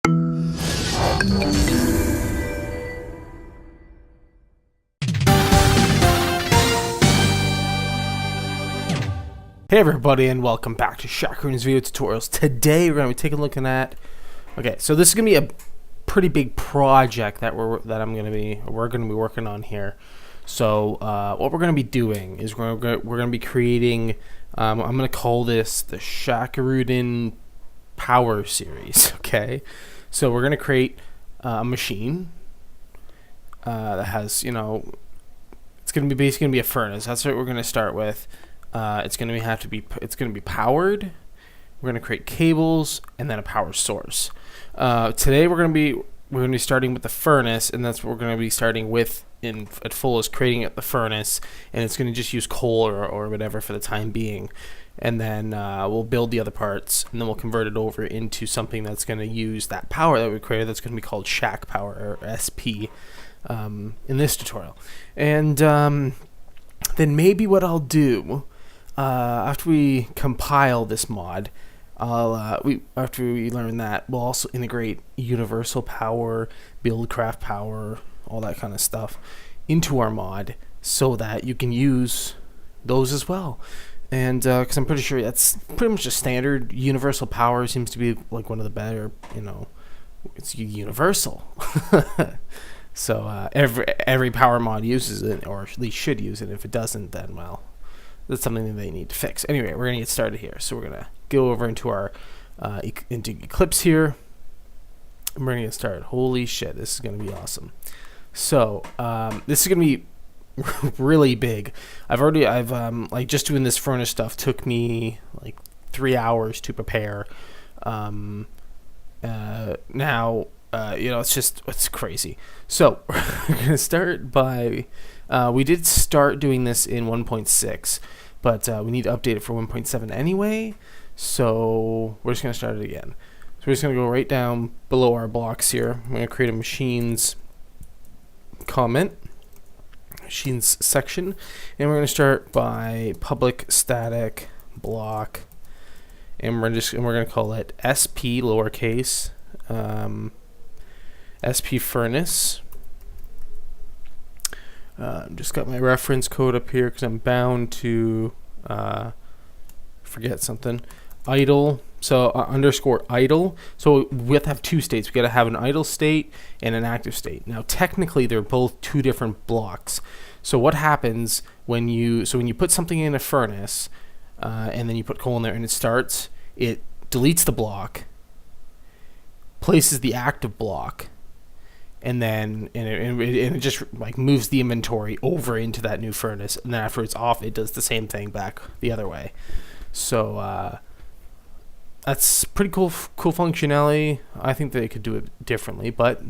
Hey everybody, and welcome back to ShaqPower's video tutorials. Today we're going to be taking a look at, so this is going to be a pretty big project that we're going to be working on here. So what we're going to be doing is we're going to be creating, I'm going to call this the ShaqPower series. Okay, so we're going to create a machine that has, it's going to be basically going to be a furnace. That's what we're going to start with. It's going to be powered. We're going to create cables and then a power source. Today we're going to be starting with the furnace, and that's what we're going to be starting with at full, is creating the furnace, and it's going to just use coal or whatever for the time being, and then we'll build the other parts, and then we'll convert it over into something that's going to use that power that we created. That's going to be called ShaqPower, or SP, in this tutorial. And then maybe what I'll do, after we compile this mod, after we learn that, we'll also integrate universal power, buildcraft power, all that kind of stuff into our mod, so that you can use those as well. And because I'm pretty sure that's pretty much a standard. Universal power seems to be like one of the better, it's universal. So every power mod uses it, or at least should use it. If it doesn't, then well, that's something that they need to fix. Anyway, we're gonna get started here. So we're gonna go over into our into Eclipse here, and we're gonna get started. Holy shit, this is gonna be awesome. So this is gonna be really big. I've like, just doing this furnace stuff took me like 3 hours to prepare. Now it's crazy. So we're gonna start by we did start doing this in 1.6, but we need to update it for 1.7 anyway, so we're just gonna start it again. So we're just gonna go right down below our blocks here. I'm gonna create a machines section, and we're gonna start by public static block, and we're gonna call it SP lowercase SP furnace. Just got my reference code up here because I'm bound to forget something. Idle, so underscore idle. So we have to have two states. We got to have an idle state and an active state. Now technically they're both two different blocks. So what happens when you put something in a furnace and then you put coal in there and it starts, it deletes the block, places the active block, and then it just like moves the inventory over into that new furnace, and then after it's off, it does the same thing back the other way. So that's pretty cool functionality. I think they could do it differently, but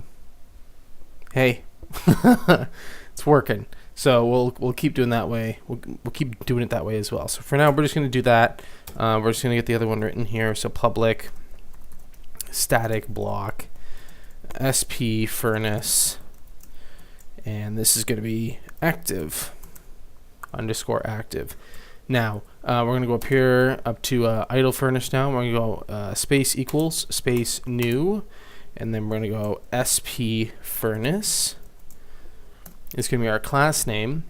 hey, it's working. So we'll keep doing that way. We'll keep doing it that way as well. So for now, we're just going to do that. We're just going to get the other one written here. So public static block SP furnace, and this is going to be active underscore active. Now we're going to go up here up to idle furnace. Now we're going to go space equals space new, and then we're going to go SP furnace. It's going to be our class name,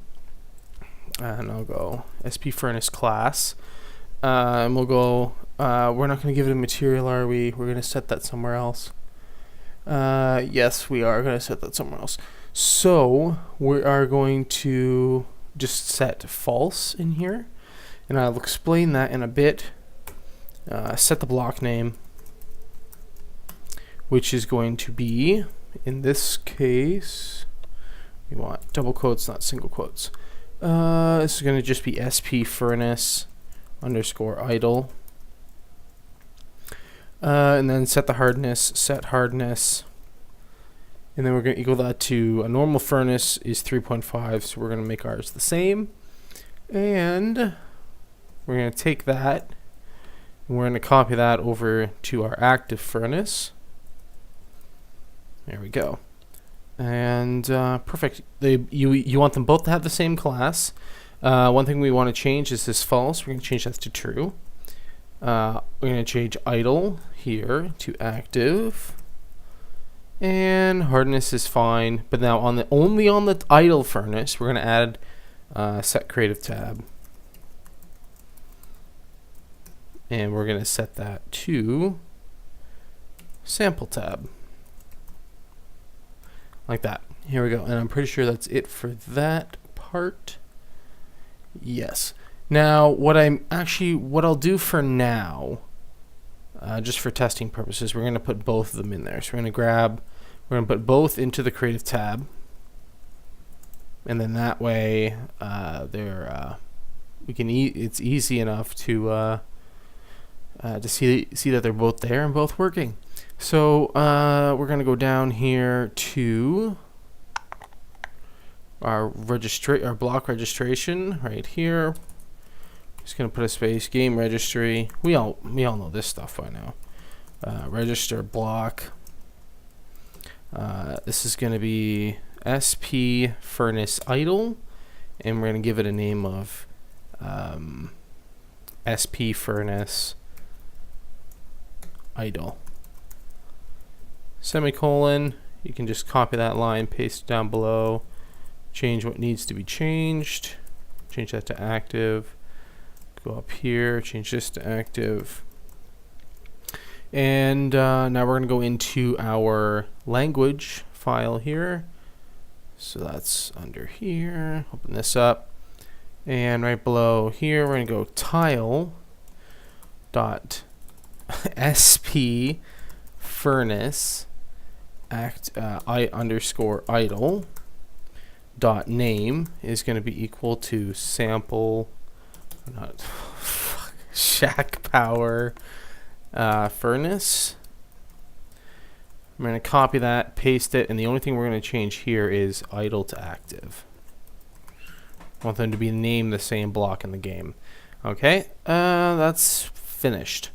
and I'll go SP furnace class, and we'll go we're not going to give it a material, are we? We're going to set that somewhere else. Yes, we are going to set that somewhere else. So we are going to just set false in here, and I'll explain that in a bit. Set the block name, which is going to be, in this case, we want double quotes, not single quotes. This is going to just be SP furnace underscore idle. And then set the hardness, set hardness, and then we're going to equal that to a normal furnace is 3.5, so we're going to make ours the same, and we're going to take that and we're going to copy that over to our active furnace. There we go. And perfect. You want them both to have the same class. One thing we want to change is this false. We're going to change that to true. We're going to change idle here to active. And hardness is fine. But now only on the idle furnace, we're going to add set creative tab. And we're going to set that to sample tab. Like that. Here we go. And I'm pretty sure that's it for that part. Yes. Now, what I'll do for now, just for testing purposes, we're going to put both of them in there. So we're going to put both into the creative tab. And then that way, it's easy enough to see that they're both there and both working. So we're going to go down here to our block registration right here. Just going to put a space, game registry. We all know this stuff by now. Register block. This is going to be SP furnace idle, and we're going to give it a name of SP furnace idle. Semicolon. You can just copy that line, paste it down below, change what needs to be changed, change that to active, go up here, change this to active. And now we're going to go into our language file here. So that's under here. Open this up. And right below here, we're going to go tile dot sp furnace underscore idle dot name is going to be equal to sample, not ShaqPower furnace. I'm going to copy that, paste it, and the only thing we're going to change here is idle to active. I want them to be named the same block in the game. Okay, that's finished.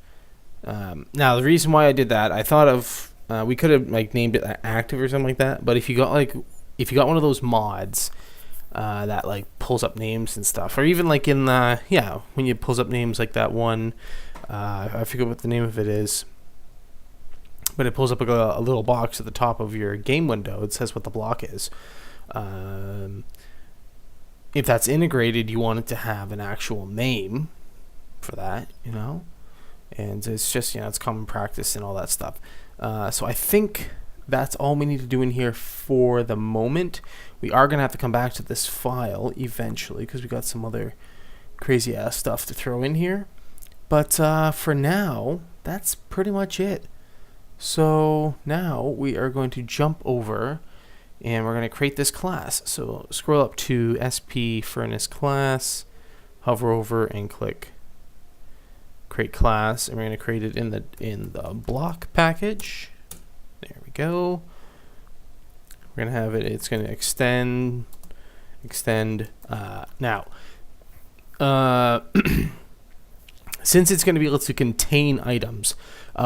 Now the reason why I did that, I thought of we could have named it active or something like that. But if you got one of those mods that pulls up names and stuff, or even in the when you pulls up names like that one, I forget what the name of it is, but it pulls up a little box at the top of your game window. It says what the block is. If that's integrated, you want it to have an actual name for that, and it's just, it's common practice and all that stuff. So I think that's all we need to do in here for the moment. We are going to have to come back to this file eventually because we got some other crazy ass stuff to throw in here. But for now, that's pretty much it. So now we are going to jump over and we're going to create this class. So scroll up to SP furnace class, hover over and click create class, and we're going to create it in the block package. There we go. We're going to have it, it's going to extend now since it's going to be able to contain items,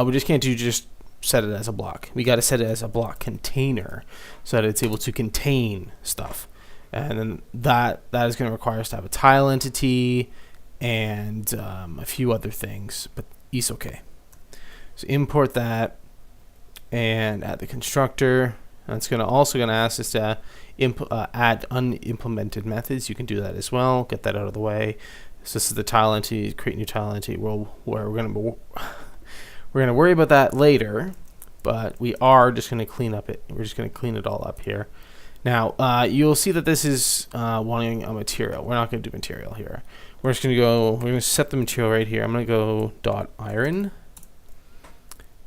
we just can't just set it as a block. We got to set it as a block container so that it's able to contain stuff. And then that is going to require us to have a tile entity and a few other things, but it's okay. So import that and add the constructor. That's also going to ask us to add unimplemented methods. You can do that as well. Get that out of the way. So this is the tile entity. Create new tile entity. Where we're going to worry about that later, but we are just going to clean up it. We're just going to clean it all up here. Now you'll see that this is wanting a material. We're not going to do material here. We're just going to go. We're going to set the material right here. I'm going to go .iron,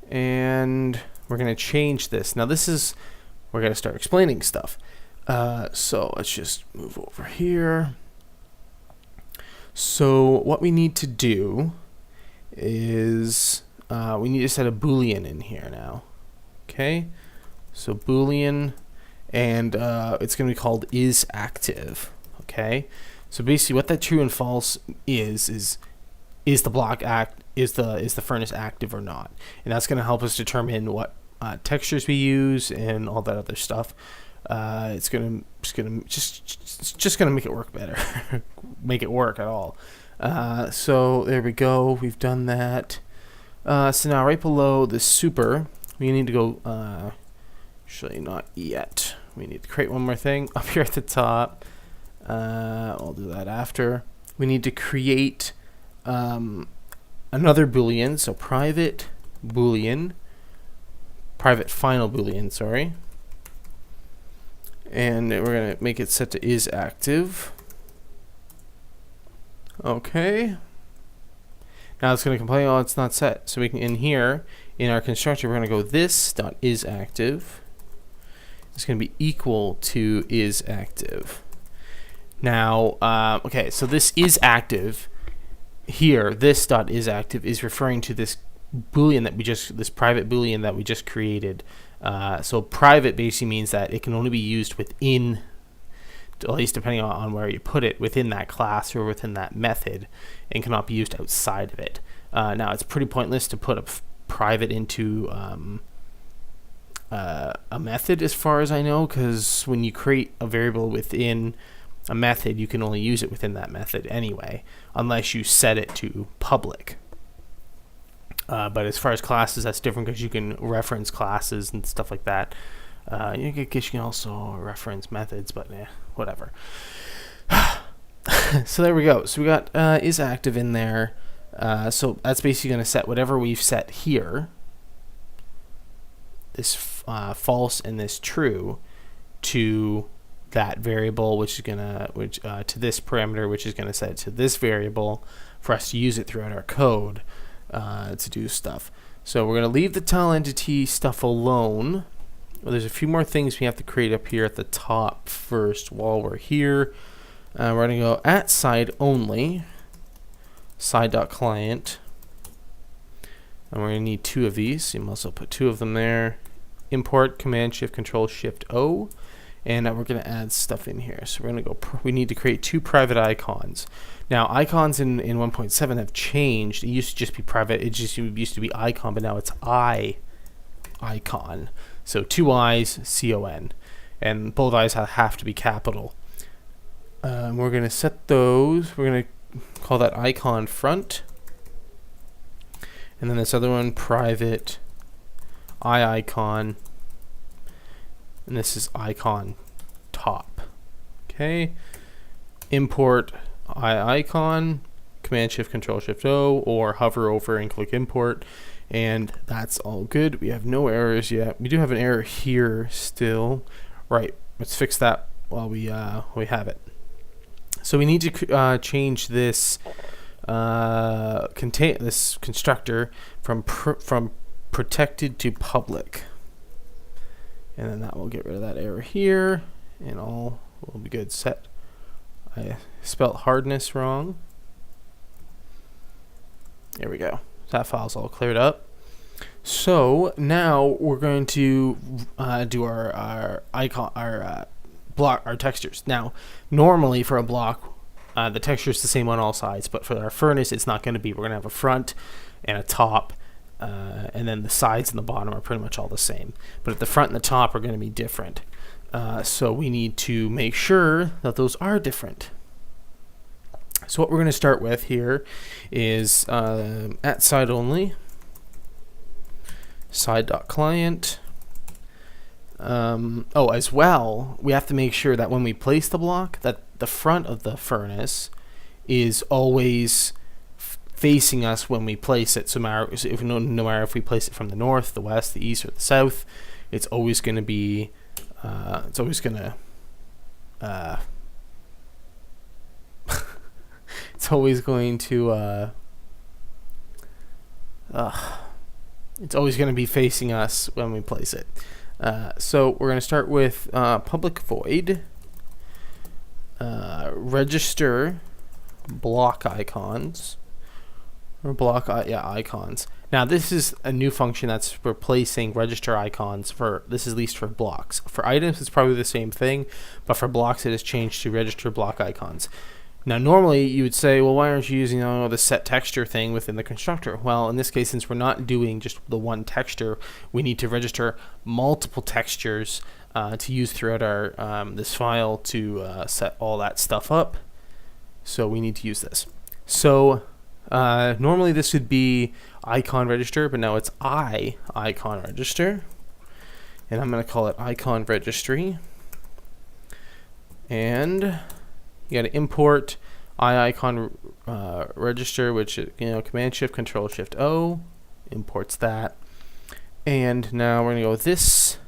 and we're going to change this. Now we're going to start explaining stuff. So let's just move over here. So what we need to do is we need to set a Boolean in here now. Okay, so Boolean, and it's going to be called isActive. Okay, so basically what that true and false is the block is the furnace active or not, and that's going to help us determine what textures we use and all that other stuff. It's just gonna make it work better, make it work at all. So there we go. We've done that. So now right below the super, we need to go Actually, not yet. We need to create one more thing up here at the top. I'll do that after. We need to create another boolean, so private boolean, private final boolean, sorry. And we're going to make it set to is active. Okay. Now it's going to complain, oh, it's not set. So we can, in here, in our constructor, we're going to go this.isActive. It's going to be equal to isActive. Now, okay, so this is active here. This.isActive is referring to this boolean that this private boolean that we just created. So private basically means that it can only be used within, at least depending on where you put it, within that class or within that method, and cannot be used outside of it. Now, it's pretty pointless to put a private into a method, as far as I know, because when you create a variable within a method, you can only use it within that method anyway, unless you set it to public. But as far as classes, that's different because you can reference classes and stuff like that. I guess you can also reference methods, but whatever. So there we go. So we got is active in there. So that's basically going to set whatever we've set here, this false and this true, to that variable, which is gonna to this parameter, which is gonna set it to this variable for us to use it throughout our code to do stuff. So we're gonna leave the tell entity stuff alone. Well, there's a few more things we have to create up here at the top first while we're here. We're gonna go at side only, side.client, and we're gonna need 2 of these. So you must also put 2 of them there. Import Command Shift Control Shift O. And we're going to add stuff in here. So we're going to go, we need to create 2 private icons. Now, icons in 1.7 have changed. It used to just be private. It used to be icon, but now it's icon. So 2 I's, C-O-N. And both I's have to be capital. We're going to set those. We're going to call that icon front. And then this other one, private icon. And this is icon top. Okay. Import icon, Command Shift Control Shift O, or hover over and click import, and that's all good. We have no errors yet. We do have an error here still. Right. Let's fix that while we have it. So we need to change this this constructor from protected to public. And then that will get rid of that error here, and all will be good. Set. I spelt hardness wrong. There we go. That file's all cleared up. So now we're going to do our icon, block, our textures. Now, normally for a block, the texture is the same on all sides, but for our furnace, it's not going to be. We're going to have a front and a top. And then the sides and the bottom are pretty much all the same. But at the front and the top are going to be different. So we need to make sure that those are different. So what we're going to start with here is at side only, side.client. As well, we have to make sure that when we place the block, that the front of the furnace is always facing us when we place it. So no matter if we place it from the north, the west, the east, or the south, it's always going to be it's always going to be facing us when we place it. So we're going to start with public void register block icons. Or block, icons. Now this is a new function that's replacing register icons for, this is at least for blocks. For items it's probably the same thing, but for blocks it has changed to register block icons. Now normally you would say, well, why aren't you using the set texture thing within the constructor? Well, in this case, since we're not doing just the one texture, we need to register multiple textures to use throughout our this file to set all that stuff up. So we need to use this. So normally this would be icon register, but now it's icon register. and I'm going to call it icon registry. And you got to import iIcon register, which Command Shift Control Shift O imports that. And now we're going to go with this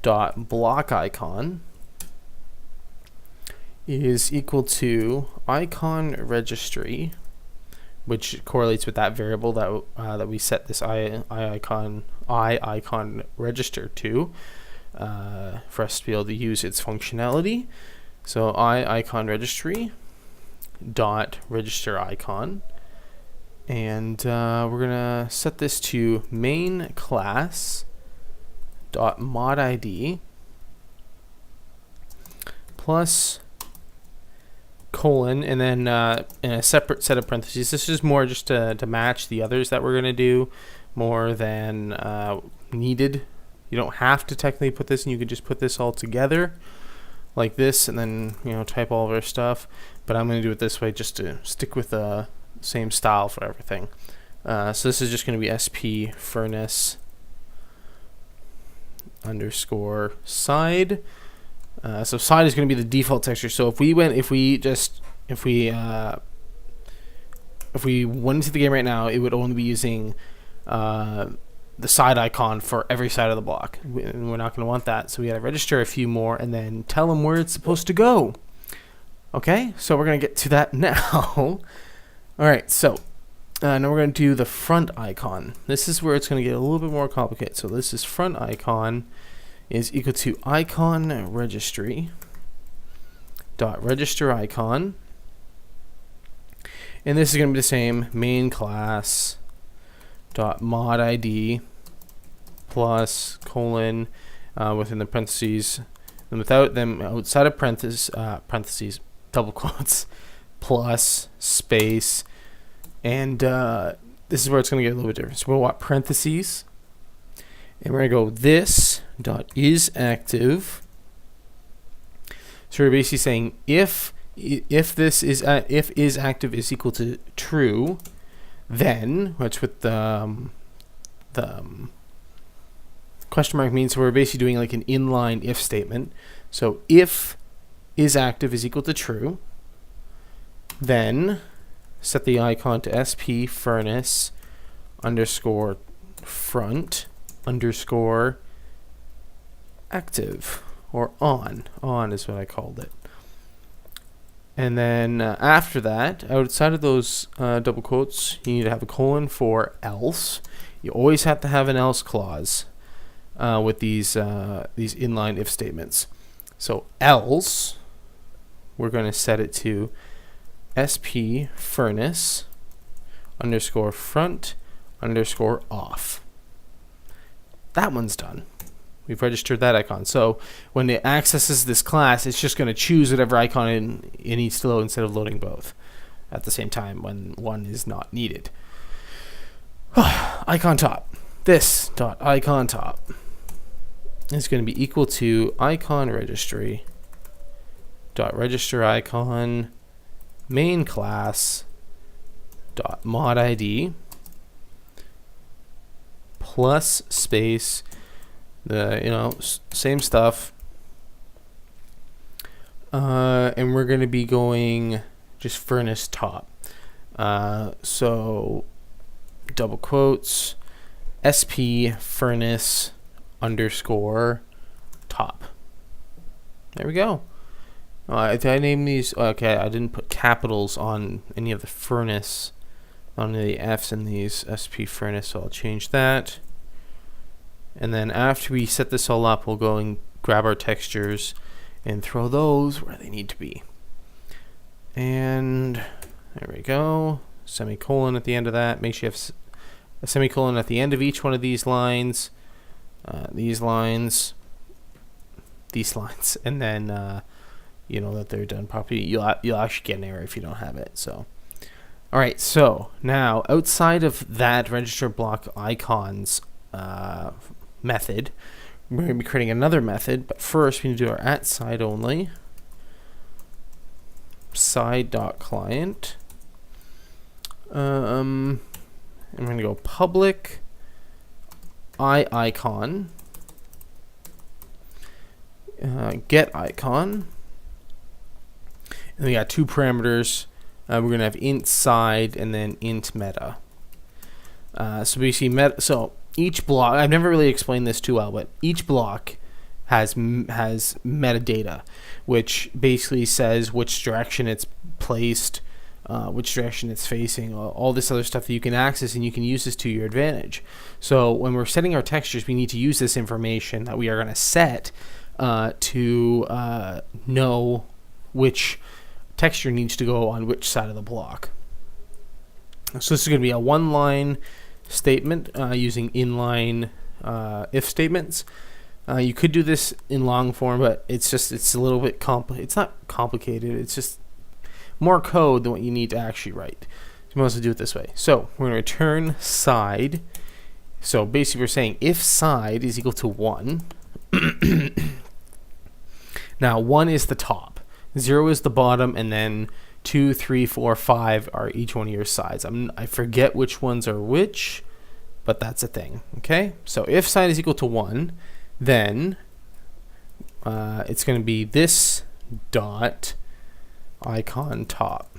dot block icon is equal to icon registry, which correlates with that variable that we set this iIcon register to for us to be able to use its functionality. So iIcon registry dot register icon, and we're gonna set this to main class dot mod ID plus colon, and then in a separate set of parentheses. This is more just to match the others that we're gonna do more than needed. You don't have to technically put this, and you could just put this all together like this, and then type all of our stuff. But I'm going to do it this way just to stick with the same style for everything. So this is just going to be sp furnace underscore side. So side is going to be the default texture. So if we went into the game right now, it would only be using the side icon for every side of the block. And we're not going to want that, so we got to register a few more and then tell them where it's supposed to go. Okay, so we're going to get to that now. All right, so now we're going to do the front icon. This is where it's going to get a little bit more complicated. So this is front icon is equal to icon registry dot register icon, and this is going to be the same main class dot mod ID plus colon within the parentheses, and without them outside of parentheses double quotes plus space, and this is where it's going to get a little bit different. So we'll want parentheses, and we're going to go this dot is active. So we're basically saying if is active is equal to true, then, which with the question mark means, so we're basically doing like an inline if statement. So if is active is equal to true, then set the icon to sp furnace underscore front underscore active, or on is what I called it. And then after that, outside of those double quotes, you need to have a colon for else. You always have to have an else clause with these inline if statements. So else, we're going to set it to sp furnace underscore front underscore off. That one's done. We've registered that icon. So when it accesses this class, it's just going to choose whatever icon it needs to load instead of loading both at the same time when one is not needed. Icon top. This dot icon top is going to be equal to icon registry dot register icon main class dot mod ID plus space, the same stuff, and we're going to be going just furnace top. So double quotes sp furnace underscore top. There we go. Did I name these? Okay, I didn't put capitals on any of the furnace, on the F's in these sp furnace, so I'll change that. And then after we set this all up, we'll go and grab our textures and throw those where they need to be. And there we go. Semicolon at the end of that. Make sure you have a semicolon at the end of each one of these lines, these lines, and then that they're done properly. You'll actually get an error if you don't have it. So, all right. So now outside of that register block icons method, we're going to be creating another method, but first we need to do our at side only side.client, and we're going to go public iIcon get icon. And we got two parameters. We're going to have int side and then int meta. So basically, so each block, I've never really explained this too well, but each block has metadata, which basically says which direction it's placed, which direction it's facing, all this other stuff that you can access, and you can use this to your advantage. So when we're setting our textures, we need to use this information that we are going to set to know which texture needs to go on which side of the block. So this is going to be a one-line statement using inline if statements. You could do this in long form, but it's a little bit it's not complicated. It's just more code than what you need to actually write. So you must do it this way. So we're going to return side. So basically we're saying if side is equal to 1. Now 1 is the top, 0 is the bottom, and then 2, 3, 4, 5 are each one of your sides. I forget which ones are which, but that's a thing. Okay, so if side is equal to 1, then it's going to be this dot icon top.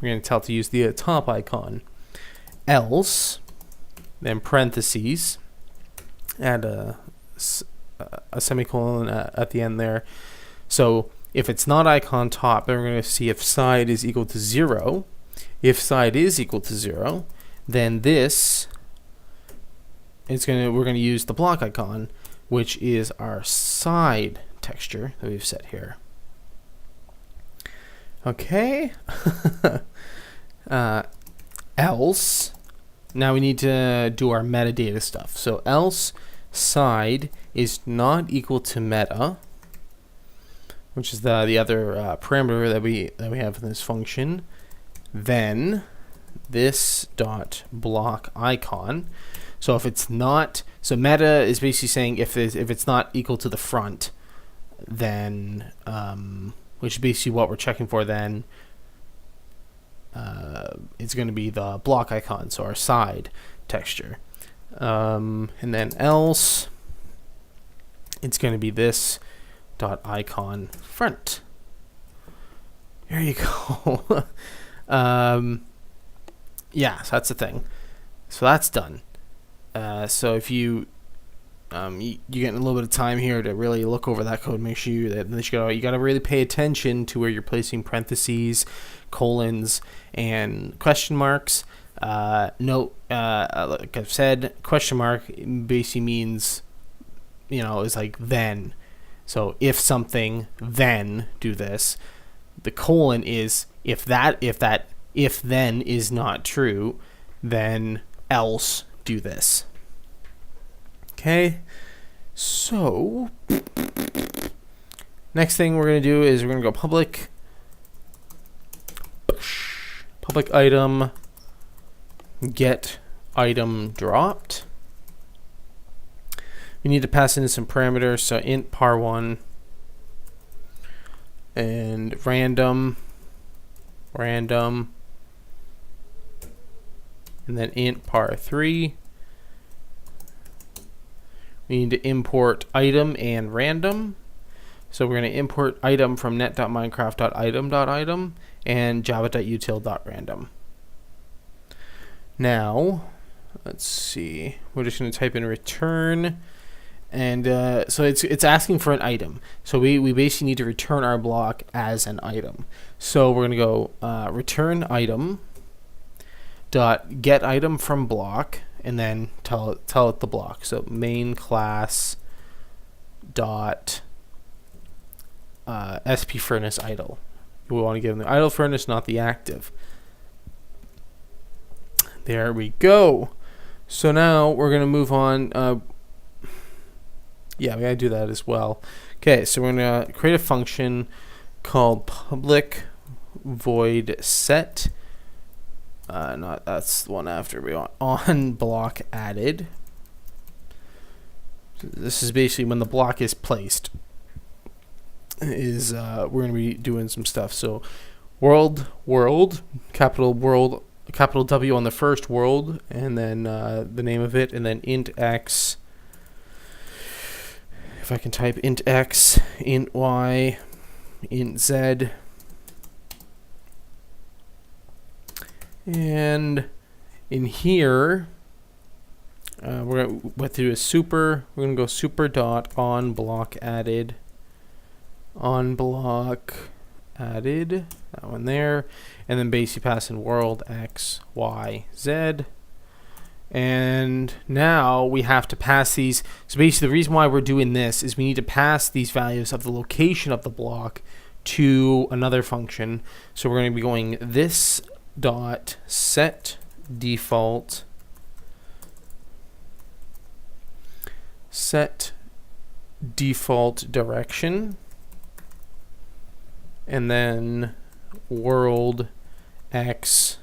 We're going to tell it to use the top icon. Else, then parentheses, add a semicolon at the end there. So if it's not icon top, then we're going to see if side is equal to 0. If side is equal to 0, then this we're going to use the block icon, which is our side texture that we've set here. Okay. Else, now we need to do our metadata stuff. So else side is not equal to meta, which is the other parameter that we have in this function. Then this dot block icon. So if it's not, so meta is basically saying if it's not equal to the front, then which is basically what we're checking for, then it's going to be the block icon, so our side texture. And then else, it's going to be this dot icon front. There you go. Yeah, so that's the thing. So that's done. So if you get a little bit of time here to really look over that code, make sure that you got to really pay attention to where you're placing parentheses, colons, and question marks. Note, like I've said, question mark basically means, is like then. So if something, then do this. The colon is if then is not true, then else do this. Okay, so next thing we're going to do is we're going to go public item get item dropped. We need to pass in some parameters, so int par1 and random, and then int par3. We need to import item and random. So we're going to import item from net.minecraft.item.item and java.util.random. Now, let's see. We're just going to type in return. And so it's asking for an item. So we basically need to return our block as an item. So we're going to go return item dot get item from block, and then tell it the block. So main class dot sp furnace idle. We want to give them the idle furnace, not the active. There we go. So now we're going to move on. Yeah, we got to do that as well. Okay, so we're going to create a function called public void set. That's the one after. We want on block added. So this is basically when the block is placed. We're going to be doing some stuff. So world, capital W on the first world, and then the name of it, and then int x if I can type int x, int y, int z, and in here, we're going to do a super. We're going to go super dot on block added, that one there, and then basically pass in world x, y, z. And now we have to pass these. So basically the reason why we're doing this is we need to pass these values of the location of the block to another function. So we're going to be going this dot set default direction, and then world x,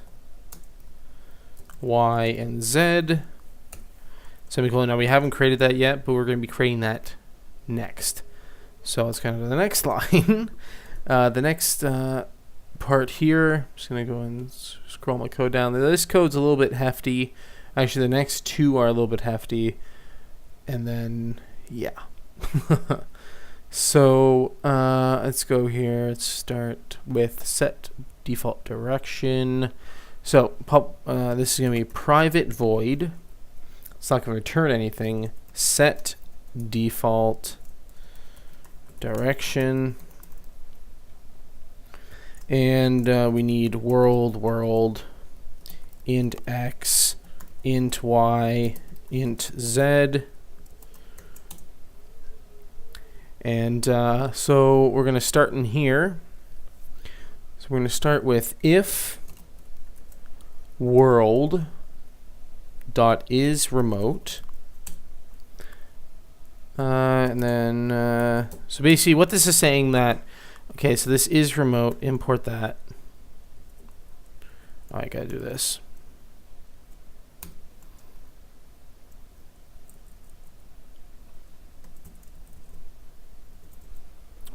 y, and z, semicolon. Now we haven't created that yet, but we're going to be creating that next. So it's kind of the next line. The next part here, I'm just going to go and scroll my code down. This code's a little bit hefty. Actually, the next two are a little bit hefty. And then, yeah. So let's go here. Let's start with set default direction. So this is going to be private void. It's not going to return anything. Set default direction. And we need world, int x, int y, int z. And so we're going to start in here. So we're going to start with if world dot is remote, and then so basically what this is saying that, okay, so this is remote, import that. Oh, I gotta do this.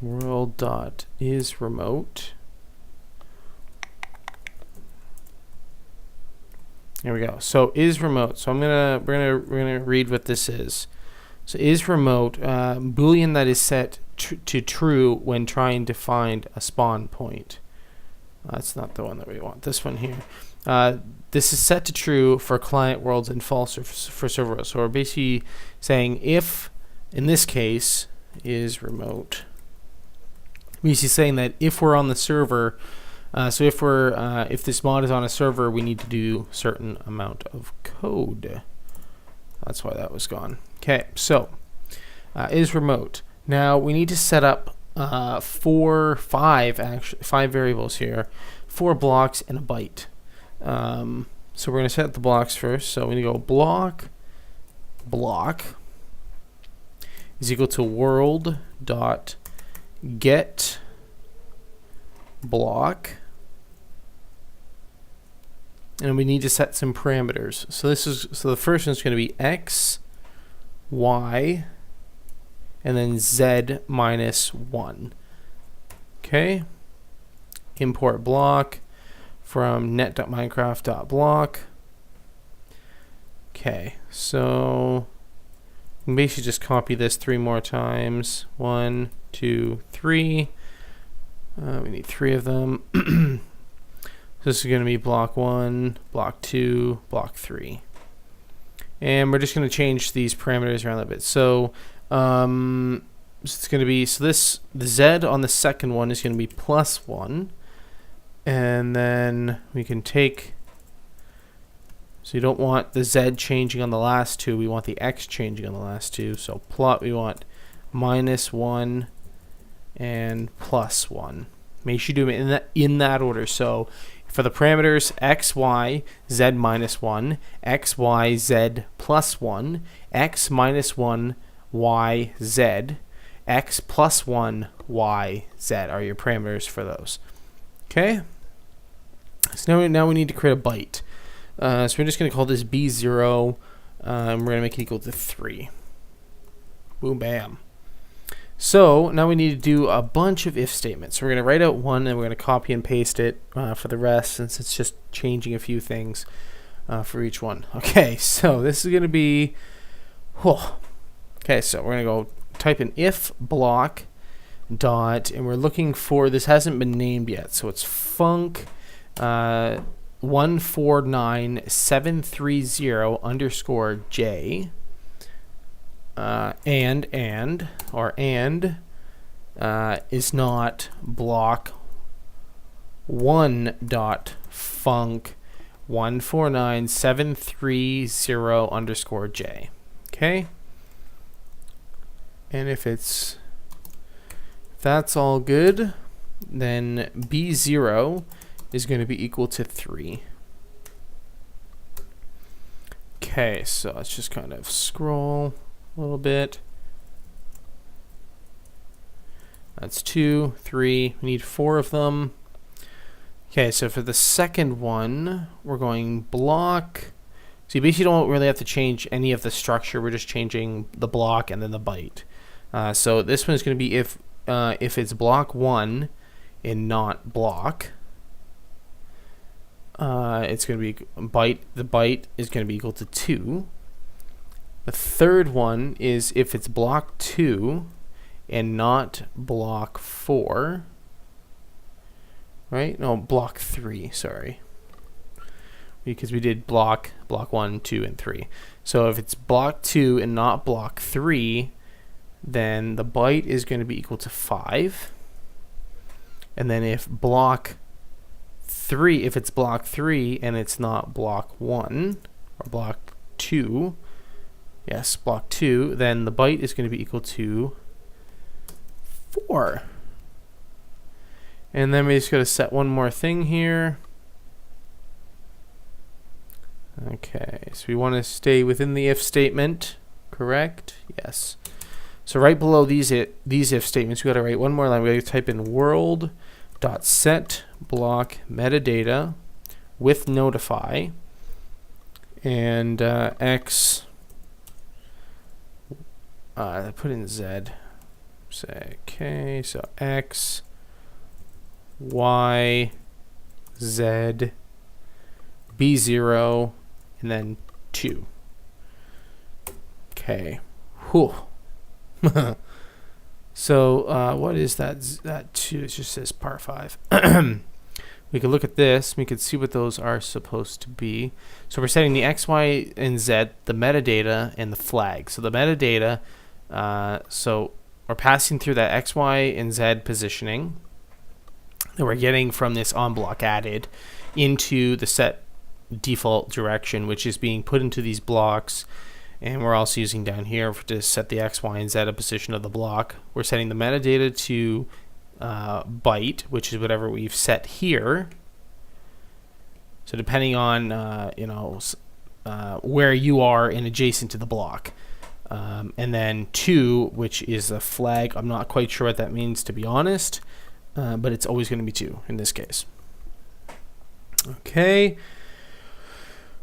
World dot is remote. There we go. So is remote. So we're gonna read what this is. So is remote, Boolean that is set to true when trying to find a spawn point. That's not the one that we want. This one here. This is set to true for client worlds and false for server worlds. So we're basically saying if, in this case, is remote. We're basically saying that if we're on the server, so if this mod is on a server, we need to do certain amount of code. That's why that was gone. Okay, so is remote. Now we need to set up five variables here, 4 blocks and a byte. So we're going to set the blocks first. So we're going to go block is equal to world dot get block, and we need to set some parameters. So the first one's going to be x, y, and then z minus 1. Okay. Import block from net.minecraft.block. Okay, so we basically just copy this 3 more times. 1, 2, 3. We need 3 of them. So this is going to be block 1, block 2, block 3. And we're just going to change these parameters around a little bit. So it's going to be, the z on the second one is going to be +1. And then we can take, so you don't want the z changing on the last 2, we want the x changing on the last 2. So we want -1 and +1. Make sure you do it in that order. So for the parameters x, y, z minus 1, x, y, z plus 1, x minus 1, y, z, x plus 1, y, z are your parameters for those. Okay? So now we need to create a byte. So we're just going to call this B0, and we're going to make it equal to 3. Boom, bam. So now we need to do a bunch of if statements. So we're going to write out one, and we're going to copy and paste it for the rest, since it's just changing a few things for each one. Okay, so this is going to be... Okay, so we're going to go type in if block dot, and we're looking for, this hasn't been named yet, so it's func 149730 underscore j, and is not block 1 dot func 149730 underscore j. Okay, and if that's all good, then b0 is going to be equal to 3. Okay, so let's just kind of scroll a little bit. That's 2, 3. We need 4 of them. Okay, so for the second one, we're going block. So you basically don't really have to change any of the structure. We're just changing the block and then the byte. So this one is going to be if it's block 1 and not block, it's going to be byte. The byte is going to be equal to 2. The third one is if it's block 2 and not block 4. Right? No, block 3, sorry. Because we did block 1, 2, and 3. So if it's block 2 and not block 3, then the byte is going to be equal to 5. And then if it's block 3 and it's not block 1 or block 2, yes, block 2, then the byte is going to be equal to 4. And then we just got to set one more thing here. Okay, so we want to stay within the if statement, correct? Yes. So right below these if statements, we got to write one more line. We got to type in world.set block metadata with notify, and x. Put in z. Say okay. So x, y, z, b0, and then 2. Okay. Whew. So what is that? That 2, it just says par 5. We could look at this. We could see what those are supposed to be. So we're setting the x, y, and z, the metadata, and the flag. So the metadata, so we're passing through that x, y, and z positioning that we're getting from this onBlock added into the set default direction, which is being put into these blocks. And we're also using down here to set the x, y, and z position of the block. We're setting the metadata to byte, which is whatever we've set here. So depending on where you are in adjacent to the block. And then 2, which is a flag. I'm not quite sure what that means, to be honest, but it's always going to be 2 in this case. Okay.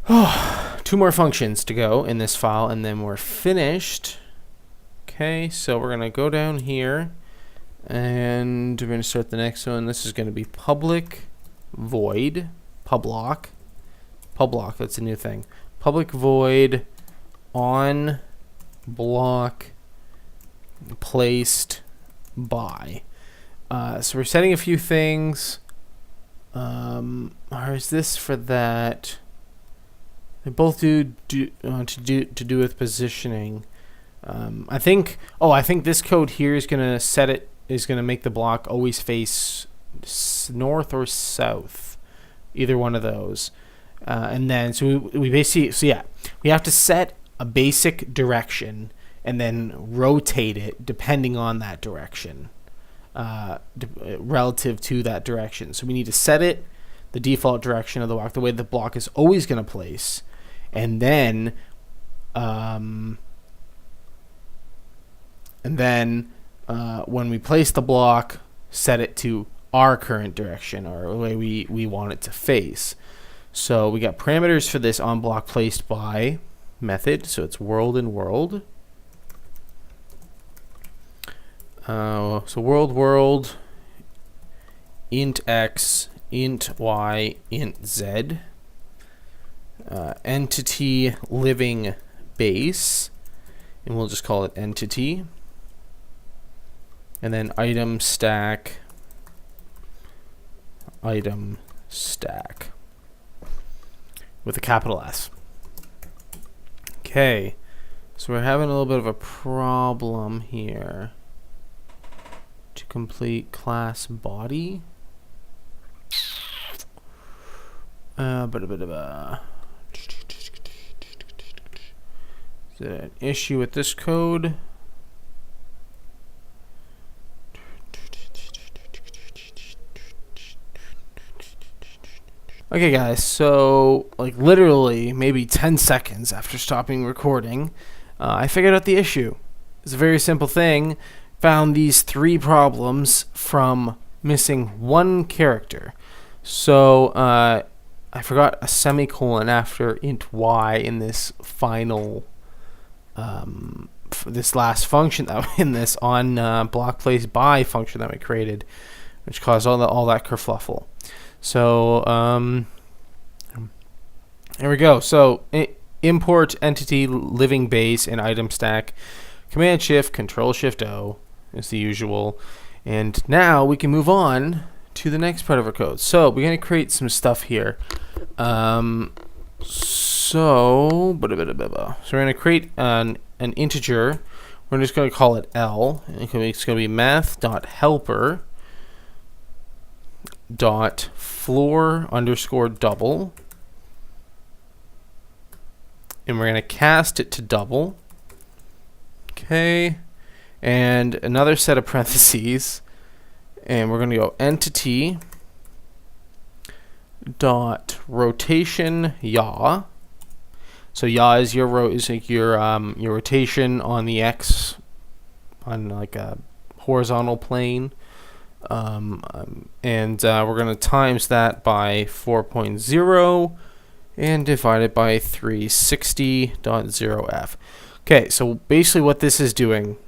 2 more functions to go in this file, and then we're finished. Okay, so we're going to go down here, and we're going to start the next one. This is going to be public void, public, that's a new thing. Public void on block placed by. So we're setting a few things. Or is this for that? They both to do with positioning. I think this code here is gonna make the block always face north or south, either one of those. And then so we basically we have to set a basic direction and then rotate it depending on that direction, relative to that direction. So we need to set it the default direction of the block, the way the block is always going to place. And then when we place the block, set it to our current direction or the way we want it to face. So we got parameters for this onBlock placed by method. So it's world and world. So world, int x, int y, int z. Entity living base, and we'll just call it entity. and then item stack with a capital S. Okay, so we're having a little bit of a problem here. To complete class body. Is there an issue with this code? Okay guys, so like literally maybe 10 seconds after stopping recording, I figured out the issue. It's a very simple thing. Found these 3 problems from missing one character. So I forgot a semicolon after int y in this final this last function that in this on block place by function that we created, which caused all that kerfluffle. So here we go. So import entity living base and item stack, Command Shift Control Shift O is the usual, and now we can move on to the next part of our code. So we're going to create some stuff here. So we're going to create an integer. We're just going to call it L. It's going to be math.helper dot floor underscore double, and we're going to cast it to double. Okay, and another set of parentheses, and we're going to go entity dot rotation yaw. So yaw is your your rotation on the x on like a horizontal plane. And we're going to times that by 4.0 and divide it by 360.0f. Okay, so basically what this is doing,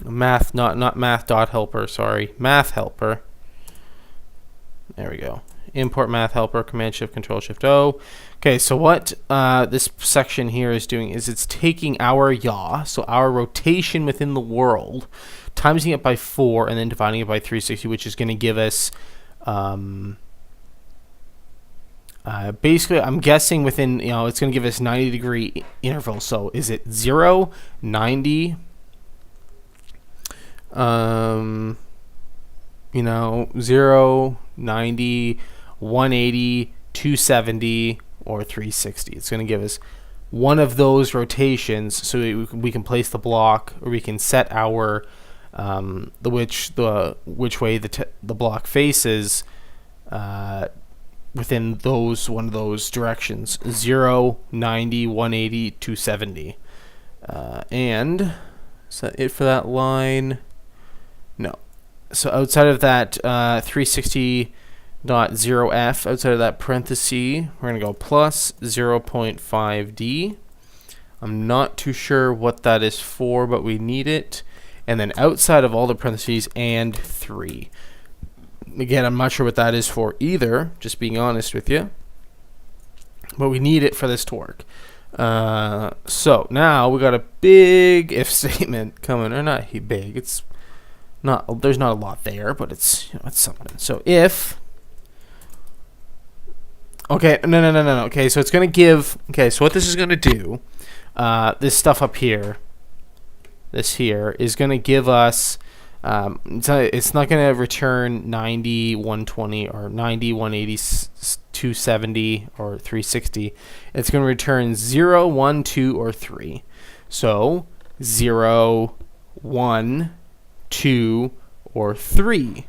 math, not math.helper, sorry, math helper. There we go. Import math helper, Command Shift Control Shift O. Okay, so what this section here is doing is it's taking our yaw, so our rotation within the world, timesing it by 4 and then dividing it by 360, which is going to give us basically, I'm guessing within, it's going to give us 90-degree intervals. So is it 0, 90, 0, 90, 180, 270, or 360. It's going to give us one of those rotations, so we can place the block, or we can set our which way the block faces within one of those directions: 0, 90, 180, 270. And is that it for that line? No. So outside of that 360.0f, outside of that parenthesis, we're going to go plus 0.5d. I'm not too sure what that is for, but we need it. And then outside of all the parentheses, and 3. Again, I'm not sure what that is for either, just being honest with you. But we need it for this to work. So now we got a big if statement coming, or not big. It's not. There's not a lot there, but it's it's something. So if. Okay, no. Okay, so it's gonna give. Okay, so what this is gonna do, this stuff up here. This here is going to give us, it's not going to return 90, 120, or 90, 180, 270, or 360. It's going to return 0, 1, 2, or 3. So 0, 1, 2, or 3.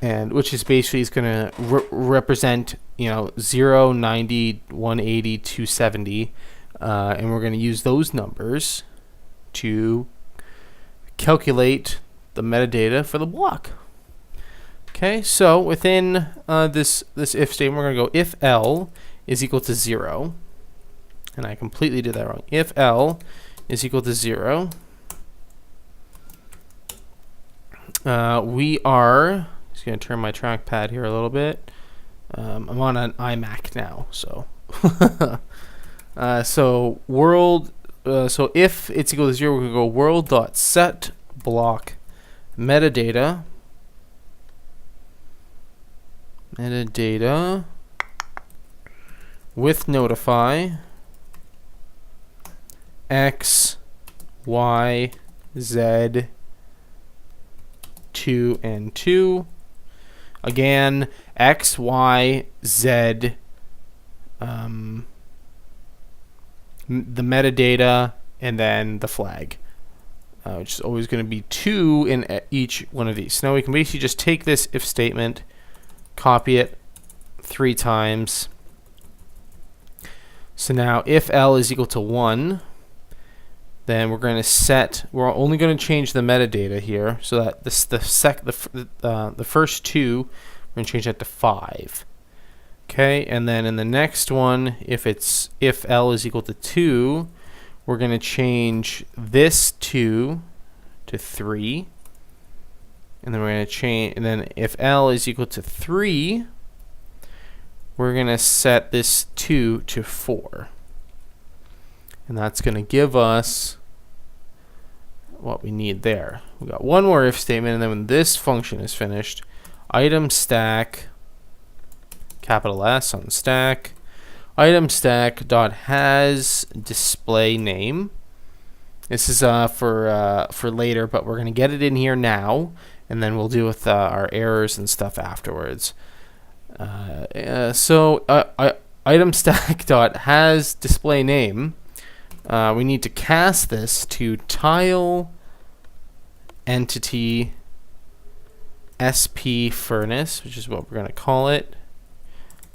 And which is basically is going to represent, 0, 90, 180, 270. And we're going to use those numbers to calculate the metadata for the block. Okay, so within this if statement, we're going to go if L is equal to 0. And I completely did that wrong. If L is equal to 0, we are just going to turn my trackpad here a little bit. I'm on an iMac now, so so world. So if it's equal to 0, we're going to go world.set block metadata with notify x, y, z, 2 and 2. Again, x, y, z, the metadata, and then the flag, which is always going to be 2 in each one of these. So now we can basically just take this if statement, copy it 3 times. So now if L is equal to 1, then we're going to set, we're only going to change the metadata here, so that the first 2, we're going to change that to 5. Okay, and then in the next one, if L is equal to 2, we're going to change this 2 to 3. And then we're going to change, and then if L is equal to 3, we're going to set this 2 to 4. And that's going to give us what we need there. We got one more if statement, and then when this function is finished, item stack, capital S on stack, item stack dot has display name. This is for later, but we're going to get it in here now, and then we'll deal with our errors and stuff afterwards. Item stack dot has display name. We need to cast this to tile entity SP furnace, which is what we're going to call it.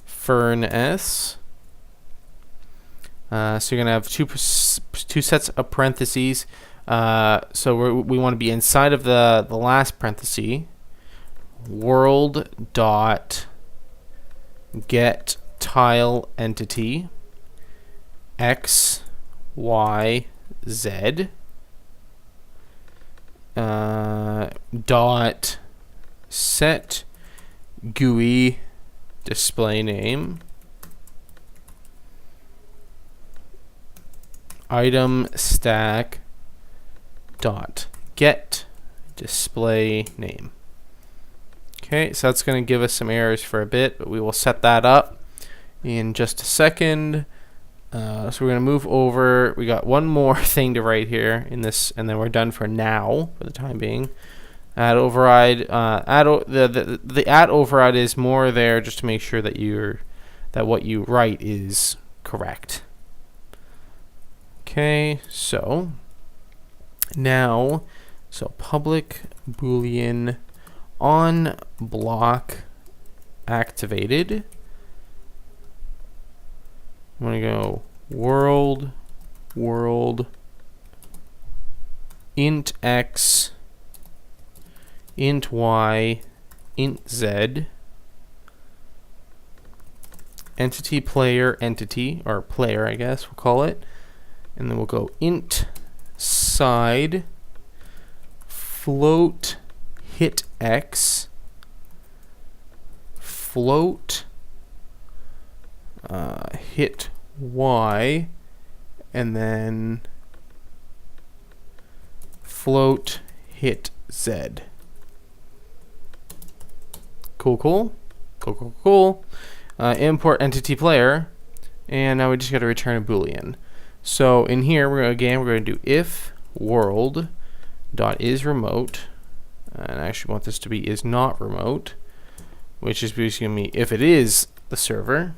Furnace. So you're going to have two sets of parentheses. So we want to be inside of the last parenthesis. World dot get tile entity x, y, z dot set GUI display name item stack dot get display name. Okay, so that's going to give us some errors for a bit, but we will set that up in just a second. So we're going to move over. We got one more thing to write here in this, and then we're done for now, for the time being. Add override. The add override is more there just to make sure that what you write is correct. Okay, so now, public boolean on block activated. I'm going to go world int x int y int z entity player entity, or player I guess we'll call it, and then we'll go int side float hit x float hit y, and then float hit z. Cool. Import entity player, and now we just got to return a boolean. So in here we're going to do if world dot is remote, and I actually want this to be is not remote, which is basically going to be if it is the server.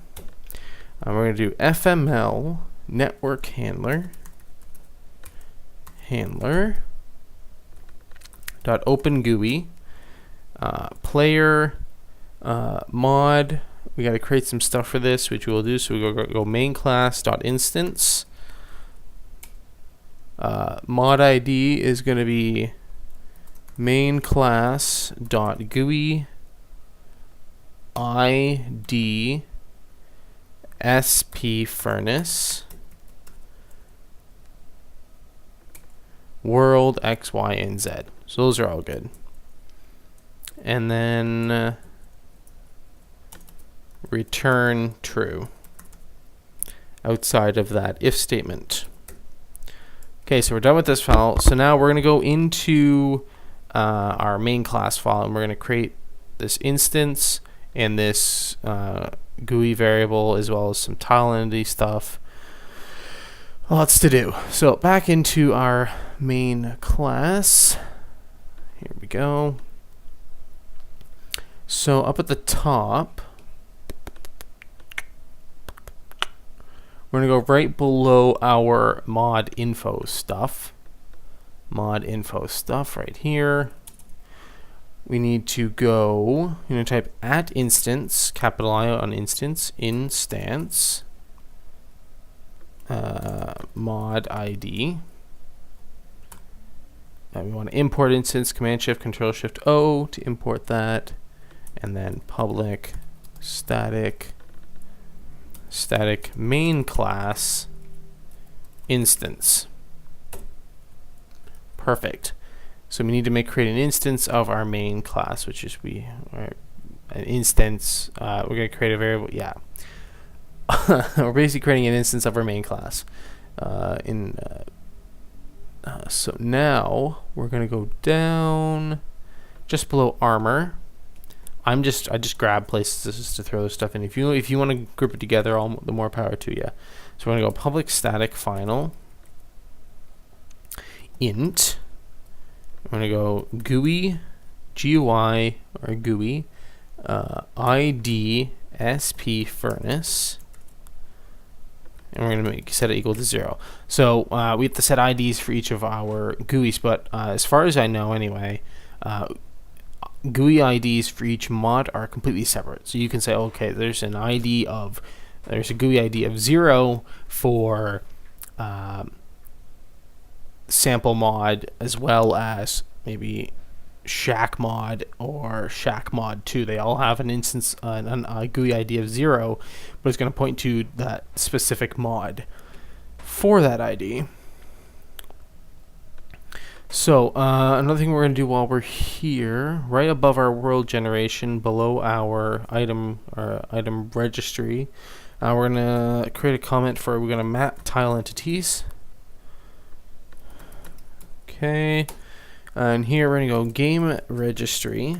We're going to do FML network handler dot open GUI player mod. We got to create some stuff for this, which we'll do. So we go main class dot instance. Mod ID is going to be main class dot GUI ID SP furnace world X, Y, and Z. So those are all good. And then return true outside of that if statement. Okay, so we're done with this file. So now we're going to go into our main class file, and we're going to create this instance and this GUI variable, as well as some tile entity stuff. Lots to do. So back into our main class. Here we go. So up at the top, we're going to go right below our mod info stuff. Mod info stuff right here. We need to go, you're going to type @instance, capital I on instance, instance, mod ID. We want to import instance, Command Shift, Control Shift O to import that, and then public static main class instance. Perfect. So we need to create an instance of our main class, which is an instance. We're going to create a variable. Yeah. We're basically creating an instance of our main class. So now we're going to go down just below armor. I just grab places just to throw this stuff in. If you want to group it together, the more power to you. So we're going to go public static final int. We're going to go GUI, GUI or GUI ID SP furnace. And we're going to set it equal to 0. So we have to set IDs for each of our GUIs, but as far as I know anyway, GUI IDs for each mod are completely separate. So you can say, okay, there's a GUI ID of 0 for sample mod, as well as maybe Shaq mod or Shaq mod 2. They all have an instance, a GUI ID of 0, but it's going to point to that specific mod for that ID. So another thing we're going to do while we're here, right above our world generation, below our item registry, we're going to create a comment we're going to map tile entities. Okay. And here we're going to go game registry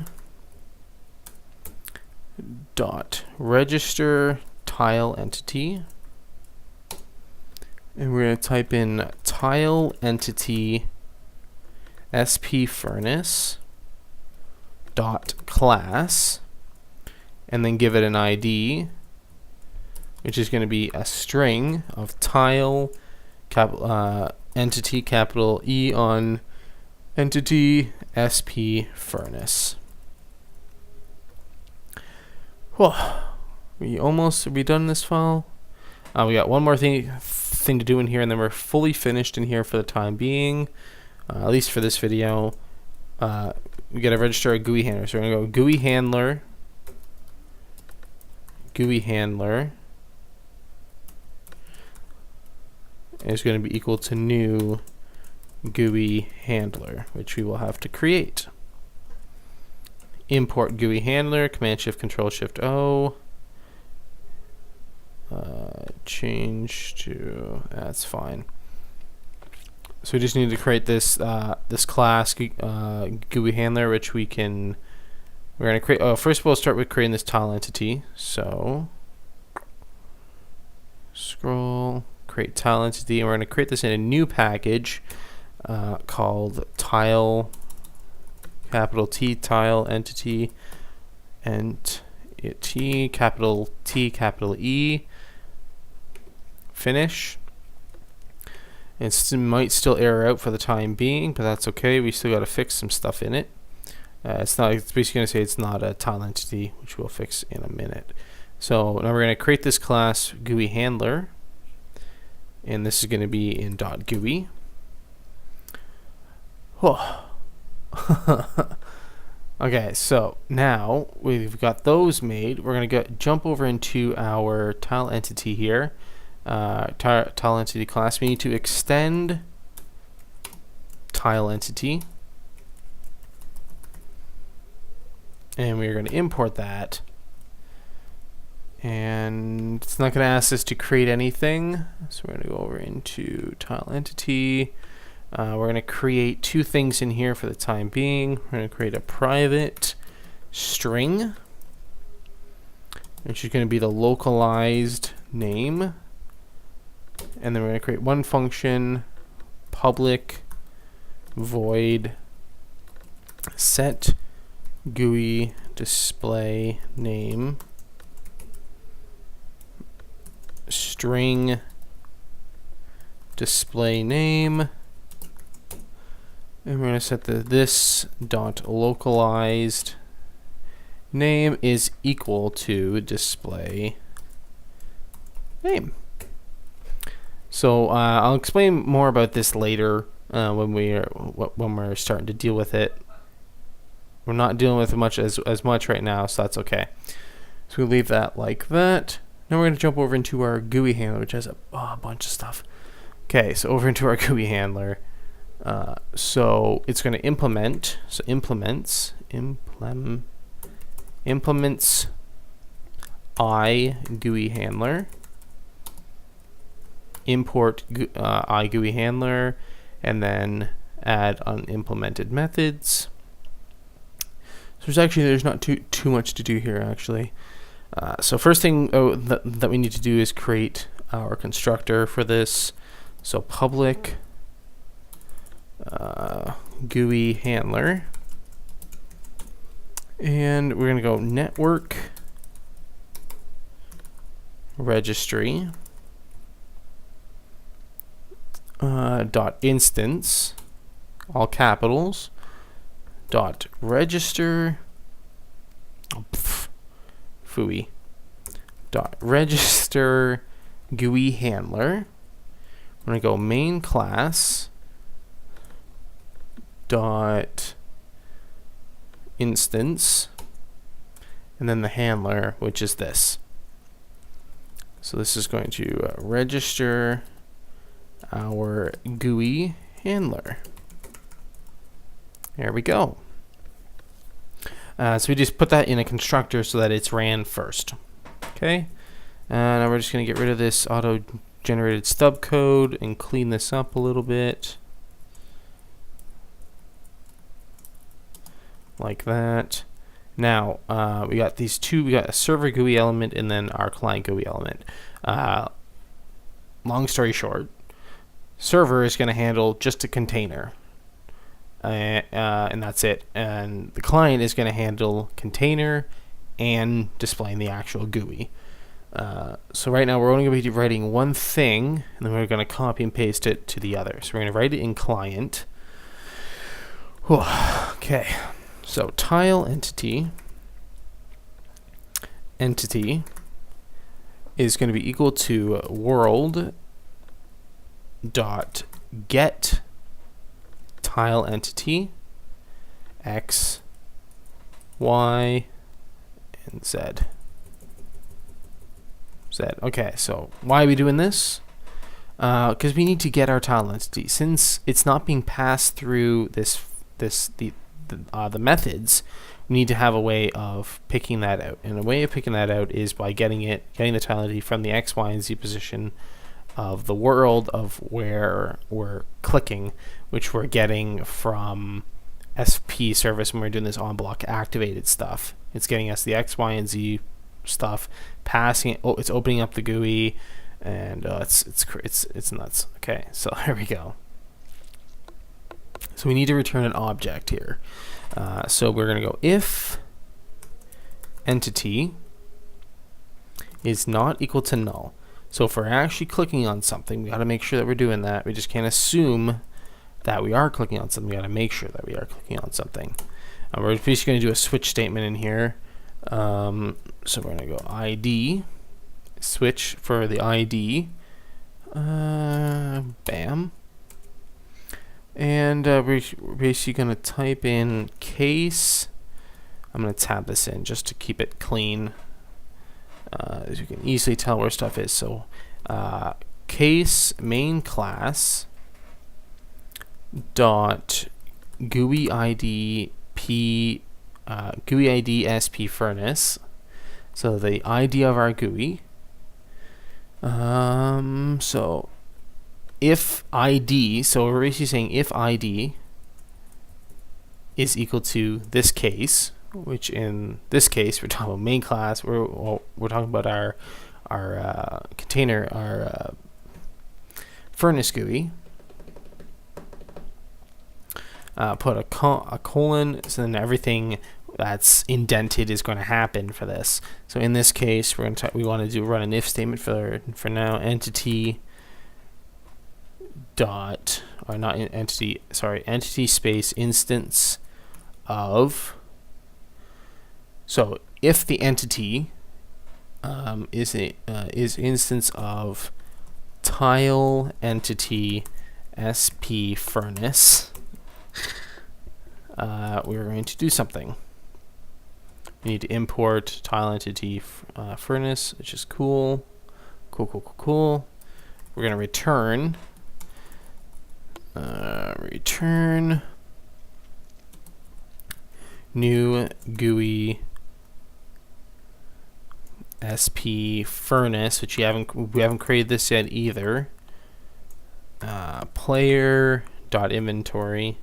dot register tile entity, and we're going to type in tile entity SP furnace dot class, and then give it an ID, which is going to be a string of tile entity capital E on entity SP furnace. Whoa. Are we done this file? We got one more thing to do in here, and then we're fully finished in here for the time being, at least for this video. We got to register a GUI handler. So we're going to go GUI handler is going to be equal to new GUI handler, which we will have to create. Import GUI handler, Command Shift Control Shift O. Change to, that's fine. So we just need to create this this class GUI handler, which we're going to create. First of all, start with creating this tile entity. So scroll, create tile entity, and we're going to create this in a new package called tile, capital T, tile entity, and T, capital E, finish. It might still error out for the time being, but that's okay. We still got to fix some stuff in it. It's basically going to say it's not a tile entity, which we'll fix in a minute. So now we're going to create this class GUI handler, and this is going to be in .GUI. Okay, so now we've got those made. We're going to jump over into our tile entity here. Tile entity class. We need to extend tile entity, and we're going to import that. And it's not going to ask us to create anything, so we're going to go over into tile entity. We're going to create two things in here for the time being. We're going to create a private string, which is going to be the localized name. And then we're going to create one function, public void set GUI display name string display name, and we're going to set this dot localized name is equal to display name. So I'll explain more about this later when we're starting to deal with it. We're not dealing with as much right now, so that's okay. So we'll leave that like that. Now we're going to jump over into our GUI handler, which has a bunch of stuff. Okay, so over into our GUI handler. So it's going to implement. So implements I GUI handler. Import I GUI handler, and then add unimplemented methods. So there's not too much to do here actually. So first thing that we need to do is create our constructor for this. So public GUI handler, and we're going to go network registry dot instance, all capitals, dot register fooey dot register GUI handler. I'm going to go main class dot instance, and then the handler, which is this. So this is going to register our GUI handler. There we go. So we just put that in a constructor so that it's ran first. Okay. Now we're just going to get rid of this auto-generated stub code and clean this up a little bit. Like that. Now, we got these two. We got a server GUI element and then our client GUI element. Long story short, server is going to handle just a container. And that's it. And the client is going to handle container and displaying the actual GUI. So right now we're only going to be writing one thing, and then we're going to copy and paste it to the other. So we're going to write it in client. Okay. So tile entity is going to be equal to world dot get tile entity x, y, and z. Okay, so why are we doing this? Because we need to get our tile entity. Since it's not being passed through the methods, we need to have a way of picking that out. And a way of picking that out is by getting the tile entity from the x, y, and z position of the world of where we're clicking, which we're getting from SP service when we're doing this on block activated stuff. It's getting us the x, y, and z stuff, passing it. Oh, it's opening up the GUI, and it's nuts. Okay, so here we go. So we need to return an object here. So we're going to go if entity is not equal to null. So if we're actually clicking on something, we got to make sure that we're doing that. We just can't assume that we are clicking on something. We got to make sure that we are clicking on something. We're basically going to do a switch statement in here. So we're going to go ID, switch for the ID, bam. And we're basically going to type in case. I'm going to tab this in just to keep it clean. As you can easily tell where stuff is. So case main class dot GUI ID p GUI ID SP furnace. So the ID of our GUI. So if ID, so we're basically saying if ID is equal to this case, which in this case we're talking about main class. We're talking about our container, our furnace GUI. Put a colon, so then everything that's indented is going to happen for this. So in this case, we want to run an if statement for now. Entity dot, or not entity, sorry, entity space instance of. So if the entity is instance of tile entity sp furnace, we're going to do something. We need to import tile entity furnace, which is cool. Cool. We're going to return new GUI sp furnace, which we haven't created this yet either. Player dot inventory.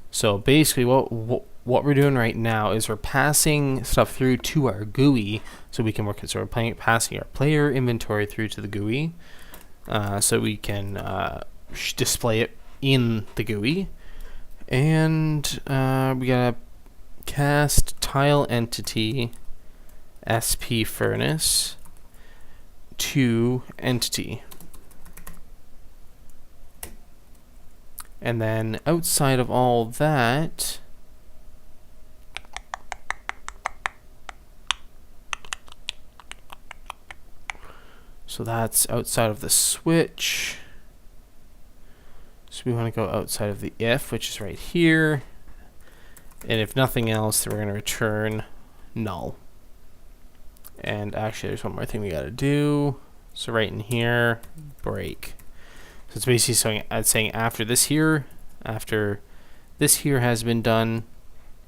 So basically, what we're doing right now is we're passing stuff through to our GUI, so we can work it. So we're passing our player inventory through to the GUI, so we can display it in the GUI, and we gotta cast tile entity sp furnace to entity. And then outside of all that, so that's outside of the switch. So we want to go outside of the if, which is right here. And if nothing else, then we're going to return null. And actually, there's one more thing we got to do. So right in here, break. So it's basically saying after this here has been done,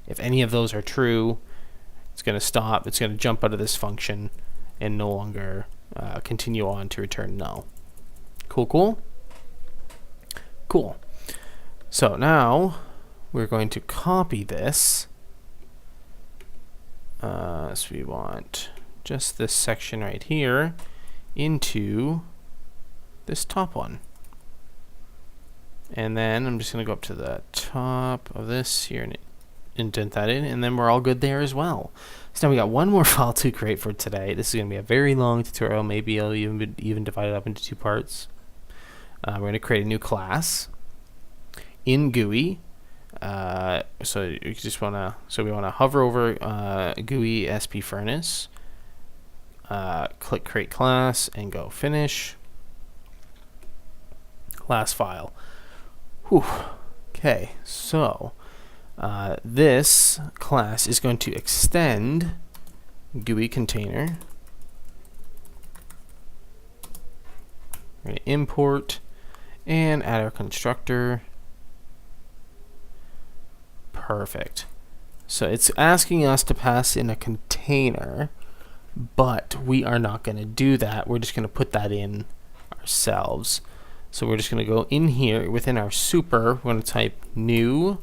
if any of those are true, it's going to stop. It's going to jump out of this function and no longer continue on to return null. Cool. So now we're going to copy this. So we want just this section right here into this top one. And then I'm just going to go up to the top of this here and indent that in, and then we're all good there as well. So now we got one more file to create for today. This is going to be a very long tutorial. Maybe I'll even divide it up into two parts. We're going to create a new class in GUI. So you just want to hover over GUI sp furnace, click create class, and go finish. Class file. Okay, so this class is going to extend GUI container. We're going to import and add our constructor. Perfect. So it's asking us to pass in a container, but we are not going to do that. We're just going to put that in ourselves. So we're just going to go in here within our super. We're going to type new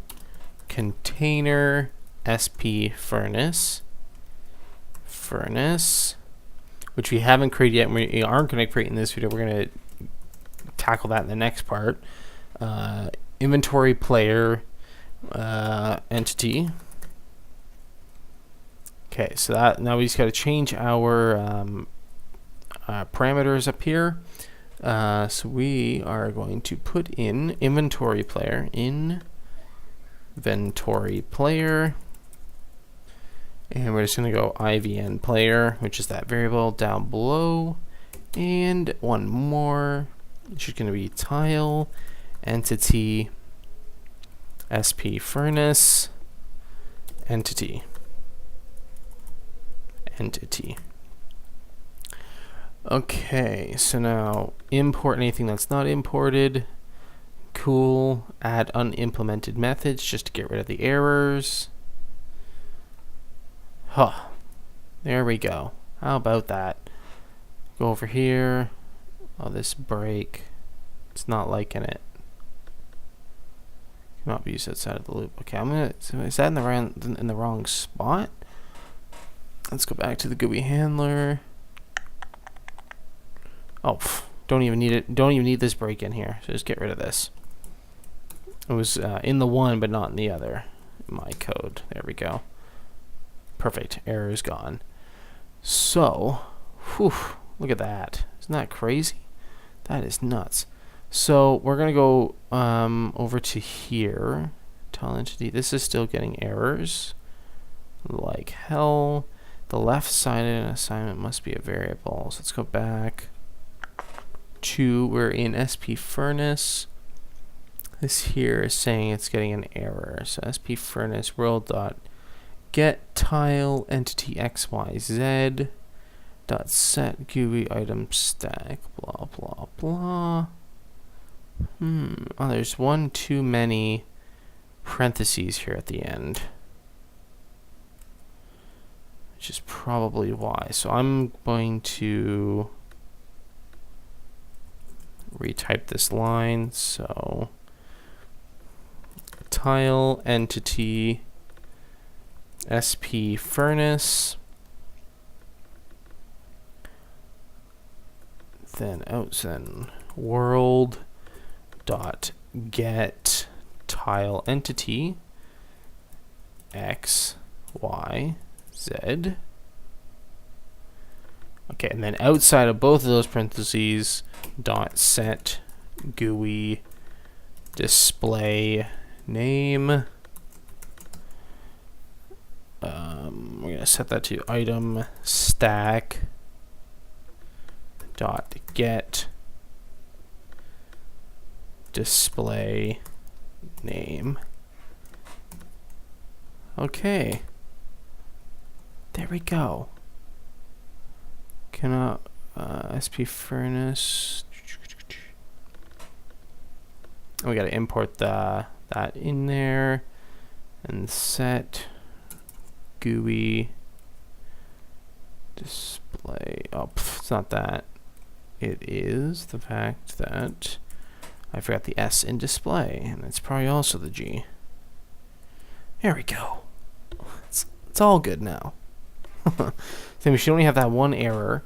container sp furnace, which we haven't created yet, and we aren't going to create in this video. We're going to tackle that in the next part. Inventory player entity. Okay, so that now we just got to change our parameters up here. So we are going to put in inventory player, and we're just going to go ivn player, which is that variable down below, and one more, which is going to be tile entity sp furnace entity. Okay, so now import anything that's not imported. Cool. Add unimplemented methods just to get rid of the errors. There we go. How about that? Go over here, Oh, this break. It's not liking it. Cannot be used outside of the loop. Okay, I'm gonna. So is that in the wrong spot? Let's go back to the GUI handler. Oh, don't even need it. Don't even need this break in here. So just get rid of this. It was in the one, but not in the other. My code. There we go. Perfect. Error is gone. So, whew, look at that. Isn't that crazy? That is nuts. So we're gonna go over to here. Tile entity. This is still getting errors like hell. The left-sided assignment must be a variable. So let's go back to, we're in SP furnace. This here is saying it's getting an error. So SP furnace world dot get tile entity XYZ dot set GUI item stack blah blah blah. Oh, there's one too many parentheses here at the end, which is probably why. So I'm going to retype this line. So tile entity SP furnace, then world dot get tile entity X Y Z. Okay, and then outside of both of those parentheses, dot set GUI display name. We're gonna set that to item stack dot get display name. Okay, there we go. Can SP furnace. We gotta import that in there and set GUI display. Oh, it's not that. It is the fact that I forgot the S in display, and it's probably also the G. There we go. It's all good now. So we should only have that one error.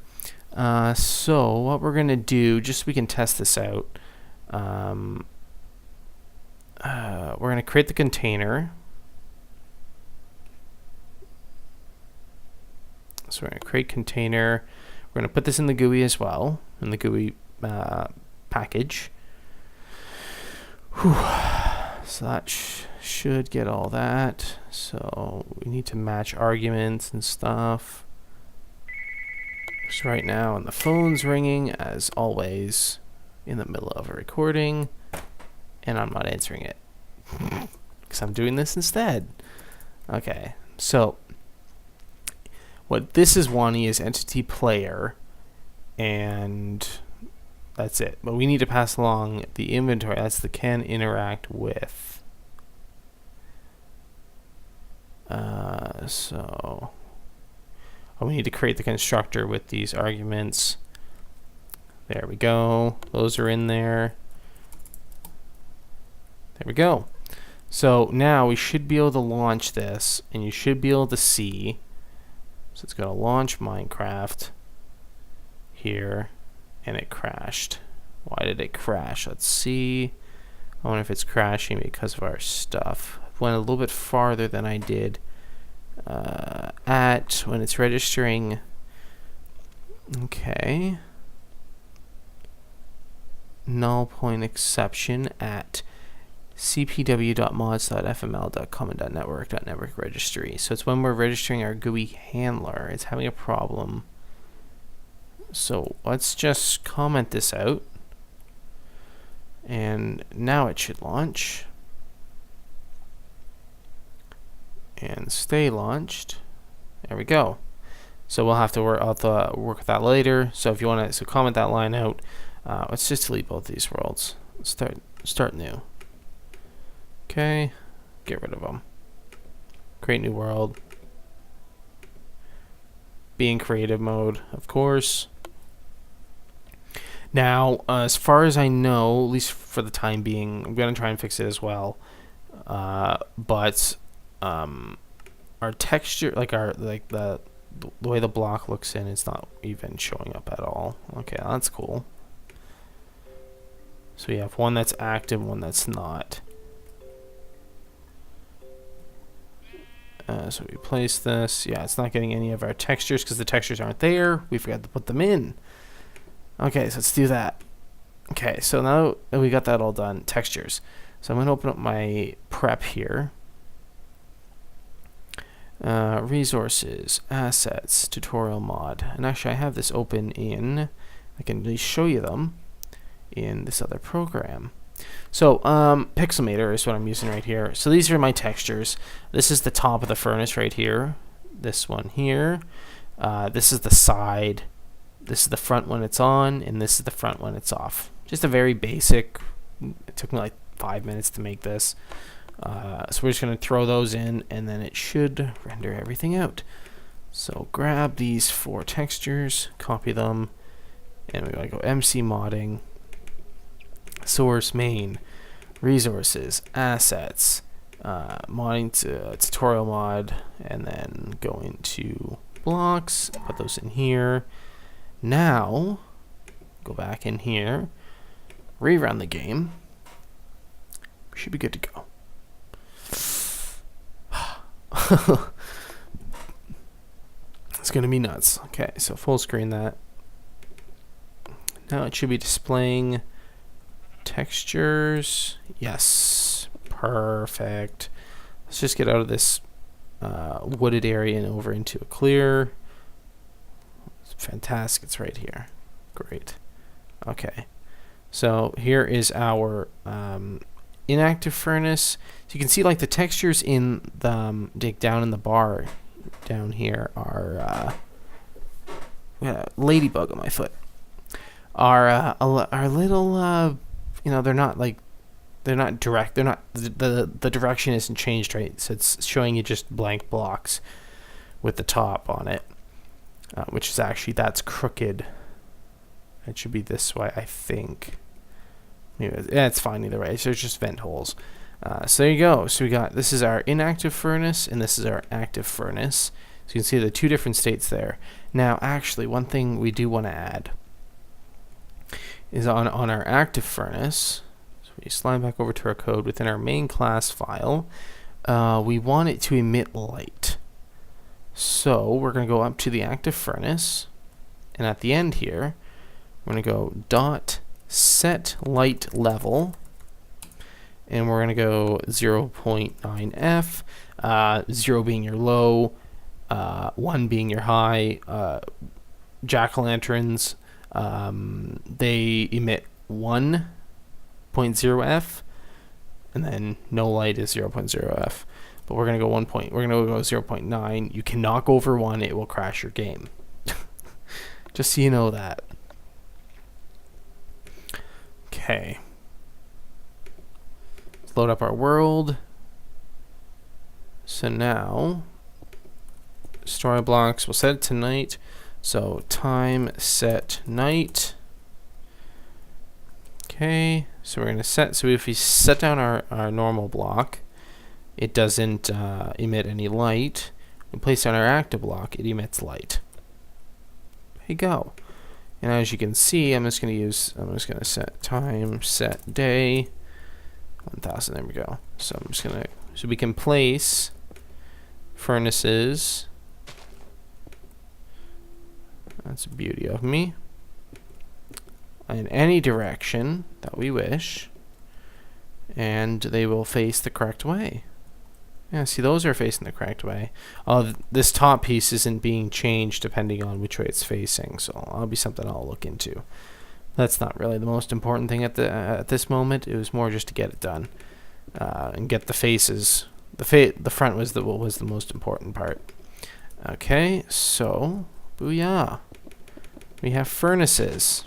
So what we're gonna do, just so we can test this out, we're gonna create the container. So we're gonna create container. We're gonna put this in the GUI as well, in the GUI package. Whew. So that should get all that. So we need to match arguments and stuff. So right now, and the phone's ringing as always in the middle of a recording, and I'm not answering it because I'm doing this instead. Okay, so what this is wanting is entity player, and that's it. But we need to pass along the inventory. That's the can interact with. We need to create the constructor with these arguments. There we go. Those are in there. There we go. So now we should be able to launch this, and you should be able to see. So it's going to launch Minecraft here, and it crashed. Why did it crash? Let's see. I wonder if it's crashing because of our stuff. I went a little bit farther than I did at when it's registering. Okay. Null point exception at cpw.mods.fml.common.network.network registry. So it's when we're registering our GUI handler, it's having a problem. So let's just comment this out. And now it should launch. And stay launched. There we go. So we'll have to work with that later. So if you want to comment that line out, let's just delete both these worlds. Let's start new. Okay, get rid of them. Create new world. Be in creative mode, of course. Now, as far as I know, at least for the time being, I'm gonna try and fix it as well. But our texture, like the way the block looks in, it's not even showing up at all. Okay, that's cool. So we have one that's active, one that's not. So we place this. Yeah, it's not getting any of our textures because the textures aren't there. We forgot to put them in. Okay, so let's do that. Okay, so now that we got that all done, textures. So I'm going to open up my prep here. Resources, assets, tutorial mod. And actually I have this open in, I can really show you them in this other program. So Pixelmator is what I'm using right here. So these are my textures. This is the top of the furnace right here. This one here. This is the side. This is the front when it's on, and this is the front when it's off. Just a very basic. It took me like 5 minutes to make this. So we're just going to throw those in, and then it should render everything out. So grab these 4 textures, copy them, and we're going to go MC modding, source main, resources, assets, modding to tutorial mod, and then go into blocks, put those in here. Now, go back in here, rerun the game. We should be good to go. It's going to be nuts. Okay, so full screen that. Now it should be displaying textures. Yes, perfect. Let's just get out of this wooded area and over into a clear. It's fantastic. It's right here. Great. Okay. So here is our inactive furnace. So you can see like the textures in the down in the bar down here are ladybug on my foot are little you know, they're not direct, they're not the direction isn't changed, right? So it's showing you just blank blocks with the top on it, which is actually, that's crooked. It should be this way, I think. Yeah, it's fine either way. So it's just vent holes. So there you go. So we got, this is our inactive furnace and this is our active furnace. So you can see the 2 different states there. Now actually one thing we do want to add is on our active furnace. So we slide back over to our code within our main class file. We want it to emit light. So we're going to go up to the active furnace, and at the end here we're going to go dot set light level, and we're going to go 0.9f, 0 being your low, 1 being your high. Jack-o'-lanterns, they emit 1.0f, and then no light is 0.0f. But we're gonna go we're gonna go 0.9. You cannot go over 1; it will crash your game. Just so you know that. Okay. Let's load up our world. So now, story blocks. We'll set it to night. So time set night. Okay, so we're going to set, so if we set down our normal block, it doesn't emit any light. We place down our active block, it emits light. There you go. And as you can see, I'm just going to set time set day 1000. There we go. So I'm just going to, so we can place furnaces. That's the beauty of me. In any direction that we wish, and they will face the correct way. Yeah, see, those are facing the correct way. This top piece isn't being changed depending on which way it's facing, so that'll be something I'll look into. That's not really the most important thing at this moment. It was more just to get it done and get the faces. The front was what was the most important part. Okay, so booyah, we have furnaces.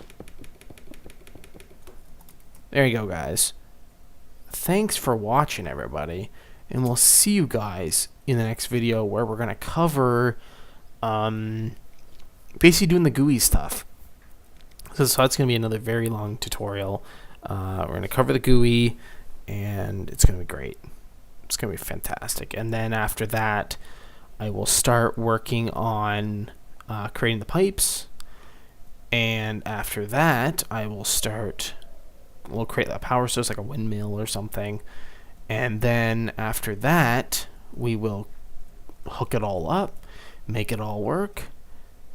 There you go, guys. Thanks for watching, everybody. And we'll see you guys in the next video where we're going to cover basically doing the GUI stuff. So that's going to be another very long tutorial. We're going to cover the GUI, and it's going to be great. It's going to be fantastic. And then after that, I will start working on creating the pipes. And after that, we'll create that power source, like a windmill or something. And then after that, we will hook it all up, make it all work,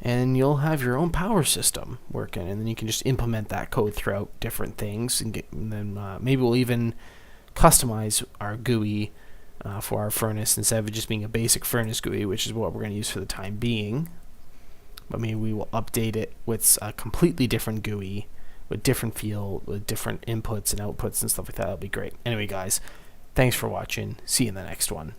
and you'll have your own power system working. And then you can just implement that code throughout different things, and then maybe we'll even customize our GUI for our furnace instead of it just being a basic furnace GUI, which is what we're going to use for the time being. But maybe we will update it with a completely different GUI, with different feel, with different inputs and outputs and stuff like that. That'll be great. Anyway, guys, thanks for watching. See you in the next one.